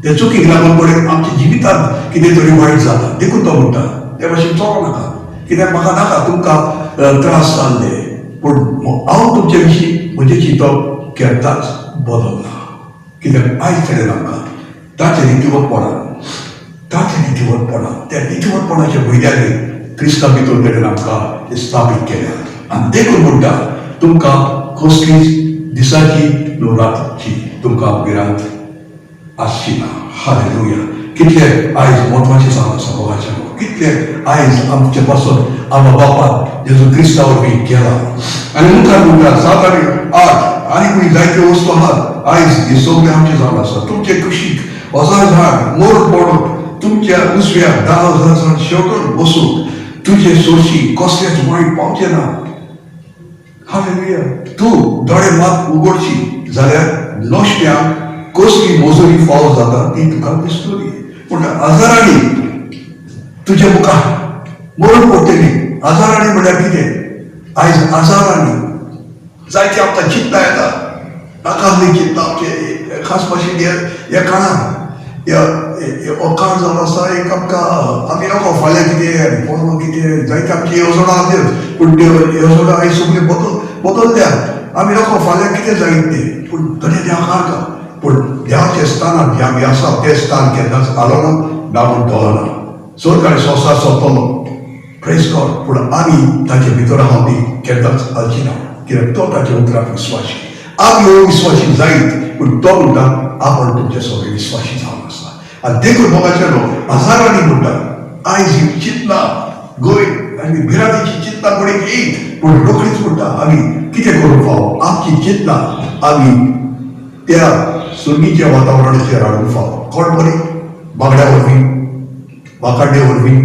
Speaker 1: ते चुकीक लागून पडून आमच्या जिवितांत कितें तरी वायट जाता. देखून तो म्हणटा ते भाशेन चोरो नाका, कित्याक म्हाका नाका तुमकां त्रास जाल्ले, पूण हांव तुमचे विशीं म्हजें चिंतप केन्नाच बदलना. कित्याक आयज तेणें आमकां ताचे नितीवंतपणान त्या नितीवंतपणाच्या भुरग्यांनी क्रिस्ता भितर तेणें आमकां स्थापीत केल्या. आनी देखून म्हणटा तुमकां कसलीच दिसाची नो रातची तुमकां भिरांत आसची ना. हालेलुया. कितले आयज म्हत्वाचें जावन आसा बघाचें. कितले आयज आमचे पासून आमच्या बापान जेजू क्रिस्ता वरवीं केला. आनी मुखार म्हणटा 7 आनी 8 आनी जायत्यो वस्तू आहात. आयज हे सगळे आमचे जावन आसा. तुमचे कुशीक 1000 झाड मोर पडून तुमच्या उसव्याक 10,000 झाड शेवटून बसूंक तुजे सोशी कसलेच वायट पावचे ना. हालेलुया. तूं दोळे मात उगडशी जाल्यार नोश्ट्यांक कसली मोजोरी फावो जाता ती तुका दिसतली. पूण हजारांनी तुजे मुखार मरण पडटली. हजारांनी म्हळ्यार कितें? आयज हजारांनी जायते आमकां चिंता येता, नाकासली चिंता आमचे खास भाशेन ह्या काळान हो काळ जावन आसा. एक आमकां आमी नोको फाल्यां कितें परवां कितें जायते आमची येवजोणां आसल्यो, पूण त्यो येवजोणां आयज सगळ्यो बदलल्या. आमी नोको फाल्यां कितें जायत तें, पूण तरी देवाक आर्गा. पूण देवाच्या स्थानार जे आमी आसा तें स्थान केन्नाच आलोना डावून दवरना. चड संवसार सोंपतलो प्रेज गॉड, पूण आमी ताचे भितर आहा ती केन्नाच आलची ना. कित्याक तो ताच्या उतराक विस्वाशी. आमी हो विस्वाशी जायत, पूण तो म्हणटा आपण तुमचे सगळे विस्वाशी जावन आसा. आनी देखून मोगाचेर हजारांनी म्हणटा आयज ही चिंतना गोंय आनी भिरांतीची चिंतना कोणीक येयत, पूण रोखडीच म्हणटा आमी कितें करूंक फावो. आमची चिंतना आमी त्या सुर्गीच्या वातावरणाचेर हाडूंक फावो. कोण बरी बांगड्या वरवीं वाकाड्या वरवीं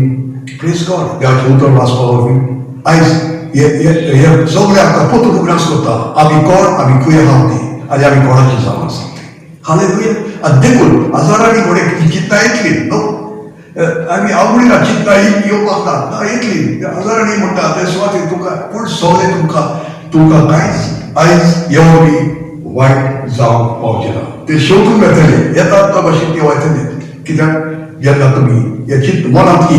Speaker 1: प्रेज गॉड देवाचें उतर वाचपा वरवीं आयज हे सगळे आमकां पोतून उगडास करता. आमी कोण, आमी खंय आहा ती, आनी आमी कोणाची जावन आसा ती. हालेलुया. आनी देखून हजारांनी कोणें चिंता येतली न्हू. आमी हांव म्हणिना चिंता येवपाक ना येतली. हजारांनी म्हणटा ते सुवातेर तुका, पूण सगळें तुमकां कांयच आयज येवनी वायट जावंक पावचें ना. ते शेवटून येतले, येतात त्या भाशेन ते वयतले. कित्याक जेन्ना तुमी हे चिंत मनांत की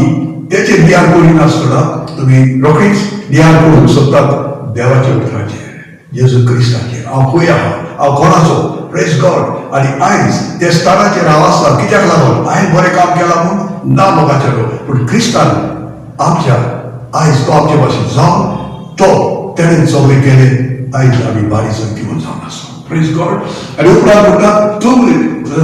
Speaker 1: तेचेर ध्यान करिनासतना तुमी रोखडीच ध्यान करूंक सोदतात देवाच्या उतराचेर, जेजू क्रिस्ताचेर. हांव खंय आहा, हांव कोणाचो प्रेज गॉड. आनी आयज त्या स्थानाचेर हांव आसा कित्याक लागून हांवें बरें काम केलां म्हूण ना मोगाचेर, पूण क्रिस्तान आमच्या आयज तो आमचे भाशेन जावन तो तेणेन सगळें केलें. आयज आमी बारी जगतीवन जावन आसा प्रेज गॉड. आनी उपरांत म्हणटा तुमी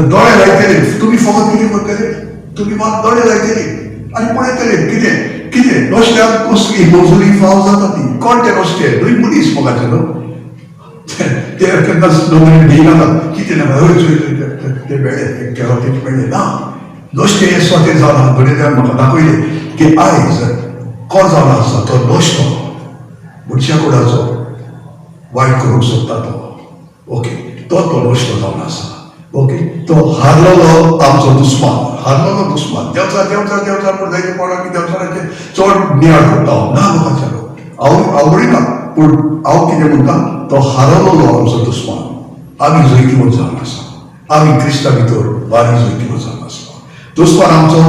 Speaker 1: दोळे लायतले, तुमी फकत कितें करतले, तुमी मात दोळे लायतले आनी पळयतले कितें कितें नोश्ट्यांक कसली मोजोरी फाव जाता ती. कोण ते नोश्टे? न्हय मनीस मोगाचे न्हू. ते केन्नाच नोकरी दिनाका कितें ना ते मेळ्ळे केलो ते मेळ्ळे ना. नोश्टे हे स्वते जावन घडयेल्यान म्हाका दाखयले की आयज कोण जावन आसा तो नोश्टो मनशा कोणाचो वायट करूंक सोदता तो. ओके तो नोश्टो जावन आसा. ओके तो हारलेलो आमचो दुस्मान, हारलेलो दुस्मान. देवचा पूण जायते पडा की देवचाराचे चड नियाळ करता ना लोकांच्यालो. हांव आवडीना पूण हांव कितें म्हणटा तो हारलेलो आमचो दुस्मान. आमी जैतिवंत जावन आसा. आमी क्रिस्ता भितर बारी जैतिवंत जावन आसा. दुस्मान आमचो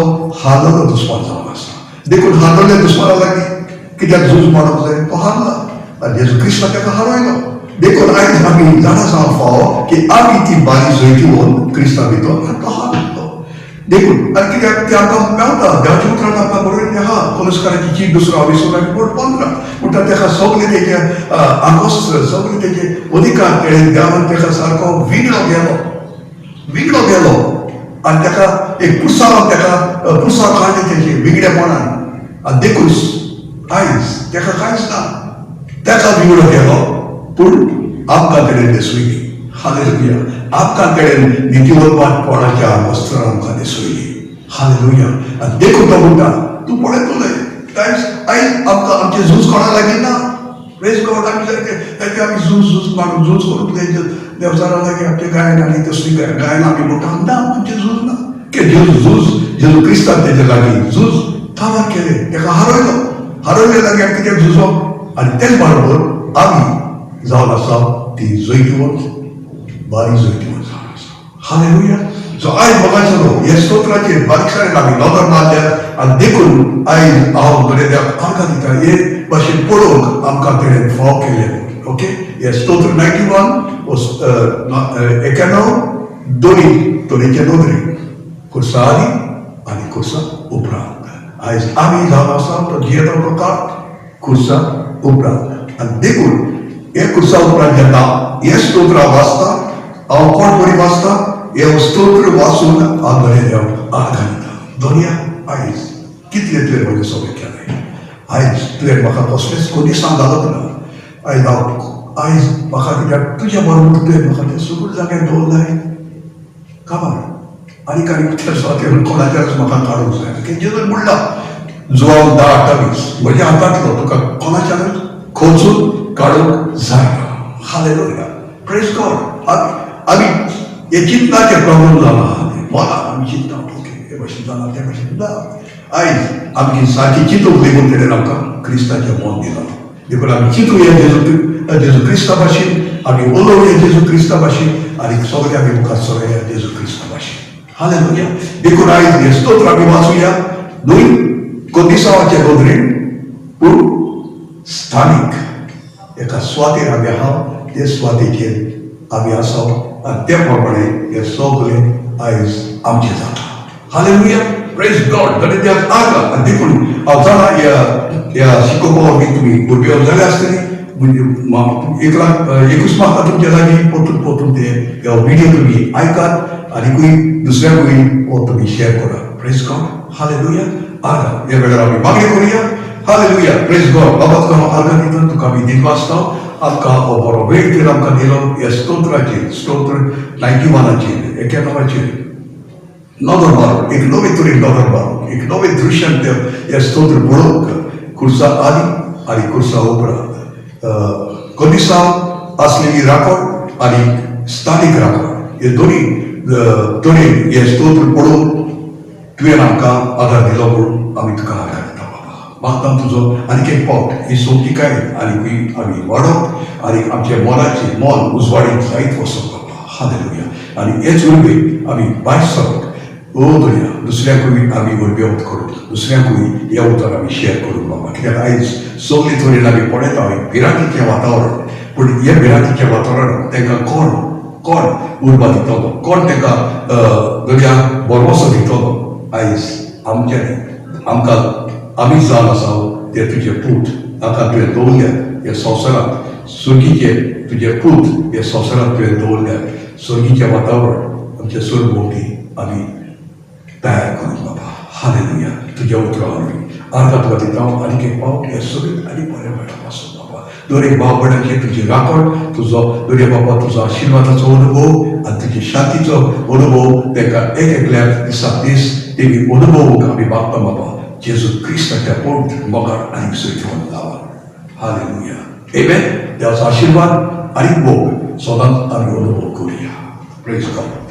Speaker 1: हारलेलो दुस्मान जावन आसा. देखून हारलेल्या दुस्माना लागीं कित्याक झूज मारप जाय तो हारला आनी जेजू क्रिस्ता ताका हारयलो. देखून आयज आमी जाणा जावंक फावो की आमी ती बारी जैतिवंत क्रिस्ता भितर आनी तो हारलो. देखून आनी कित्याक ते आमकां मेळटा देवाच्या उतरांत आमकां बरयल्लें आहा. कोलस्काराची चीट 2 आनी बोर्ड 15 म्हणटा तेका सगळे तेजे आगोस्त्र सगळे तेजे अधिकार केले देवान तेका सारको विगडो गेलो आनी तेका एक कुर्सांव काडलें तेजे विगडेपणान. आनी देखूच आयज तेका कांयच ना. तेका विगडो गेलो पूण आमकां तेणें न्हेसयली. हालेलुया. आमकां तेणें नितिवंतपणाच्या वस्त्रां आमकां न्हेसयली. हालेलुया. आनी देखून तो म्हणटा तूं पळयतलें आयज आमकां आमचें झूज कोणा लागीं ना. Praise God. आमी जायते आमी झूज मारून झूज करून देवचारा लागीं आमचें गायन आनी तसली गायन आमी म्हणटा ना आमचें झूज ना. जेजू क्रिस्तान तेजे लागीं झूज काबार केलें. तेका हारयले लागीं आमी कित्याक झुजप. आनी तेच बरोबर आमी जावन आसा ती जैतिवंत बारी जैतिवंत जावन आसा. हालेलुया. सो आयज बघायचो हे स्तोत्राचेर बारीकसाणेन आमी नदर मारल्यात. आनी देखून आयज हांव बरें देवाक आर्गां दिता हे भाशेन पळोवंक आमकां तेणें फाव केलें. ओके. हे स्तोत्र 91 91 दोनी तरेचे नदरे खुर्सा आदी आनी खुर्सा उपरांत. आयज आमी जावन आसा तो जियेता प्रकार खुर्सा उपरांत. आनी देखून हे खुर्सा उपरांत जेन्ना हे स्तोत्र वाचता हांव कोण बरी वाचता हे स्तोत्र वाचून हांव बरें देवाक आर्गां दिता. दोनया आयज कितलें तुवें म्हजें सगळें केलें. आयज तुवें म्हाका कसलेंच कोणी सांगलोच ना. आयज म्हाका कित्याक तुज्या बरोबर तुवें म्हाका तें सगळे जाग्यार दवरलाय काबार. आनी त्या सुवातेर कोणाच्याच म्हाका काडूंक जाय. जेजून म्हणला जुवांव 10:28 म्हज्या हातांतलो तुका कोणाच्यानूच खोचून काडूंक जायना. हालेलुया. Praise God. आमी हे चिंतनाचे प्रॉब्लेम जाला मला आमी चिंता ओके हे भाशेन जाना ते भाशेन ना. आयज आमची सारकी चिंतूंक देखून तेणें आमकां क्रिस्ताचें मन दिलां. देखून आमी चिंतूया जेजू क्रिस्ता भाशेन आमी उलोवया जेजू क्रिस्ता भाशेन आनी सगळे आमी मुखार सरूया जेजू क्रिस्ता भाशेन. हालेलुया. देखून आयज हे स्तोत्र आमी वाचुया न्हय कोदिसांवाचे नदरेन पूण स्थानीक एका सुवातेर आमी आहा ते सुवातेचेर आमी आसा आनी त्या प्रमाणे हे सगळे आयज आमचें जाता. हालेलुया. Praise God. जाल्यार देवाक आर्गां. आनी देखून हांव जाणा ह्या शिकोवपाक बी तुमी भुरगे जाले आसतली. 21 मार्च तुमच्या लागीं परतून ते व्हिडिओ तुमी आयकात आनीकूय दुसऱ्याकूय हो तुमी शेअर करात. Praise God. हालेलुया. आर्गां. ह्या वेळार आमी मागणी करुया. हालेलुया. Praise God. बाबा तुका हांव आर्गां दिता. तुका आमी दीत वाचता. आमकां हो बरो वेळ तुवें आमकां दिलो ह्या स्तोत्राचेर स्तोत्र 91चेर 91चेर नदर मारून एक नवे तरेन नदर मारून एक नवे दृश्यान हे स्तोत्र पळोवंक खुर्सा आदी आनी खुर्सा उपरांत कोदिसांव आसलेली राखण आनी स्थानीक राखण हे दोनी तरेन हे स्तोत्र पळोवन तुवें आमकां आदार दिलो म्हणून आमी तुका आदार दिता बाबा. मागता तुजो आनीक एक पावट ही सोबतीकाय आनीकूय आमी वाडोवप आनी आमच्या मोलाचें मोल उजवाडीत जायत वचप बाबा. हालेलुया. आनी हेच उर्बे आमी भायर सरप दुनिया दुसऱ्याकूय आमी उर्बेवत करून दुसऱ्याकूय हे उतर आमी शेअर करून बाबा. कित्याक आयज सगळे तरेन आमी पळयता भिरांतीचें वातावरण. पूण हे भिरांतीचें वातावरण तांकां कोण उर्बा दितलो कोण तांकां दर्याक बरवसो दितलो. आयज आमकां आमी जावन आसा ते तुजे पूत ताका तुवें दवरल्या हे संवसारांत सुर्गीचे तुजे पूत हे संवसारांत तुवें दवरल्या. सुर्गीचें वातावरण आमच्या सुरभोवती आमी तयार करून बाबा. हालेलुया. तुज्या उतरावळी आर्गां तुका दिता आनीक एक पावट हे सगळे आनी बरें मेळटा पासून बाबा. दर एक भाव भयणांचेर तुजी राखण तुजो दर बाबा तुजो आशिर्वादाचो अनुभव आनी तुजे शांतीचो अनुभव तांकां एकल्याक दिसा दीस तेमी अनुभवूंक आमी मागता बाबा. जेजू क्रिस्ताच्या पोट मोगार आनीक सैतवंत लावा. हालेलुया. आमेन. देवाचो आशिर्वाद आनीक मोग सदांच आमी अनुभव करुया. Praise God.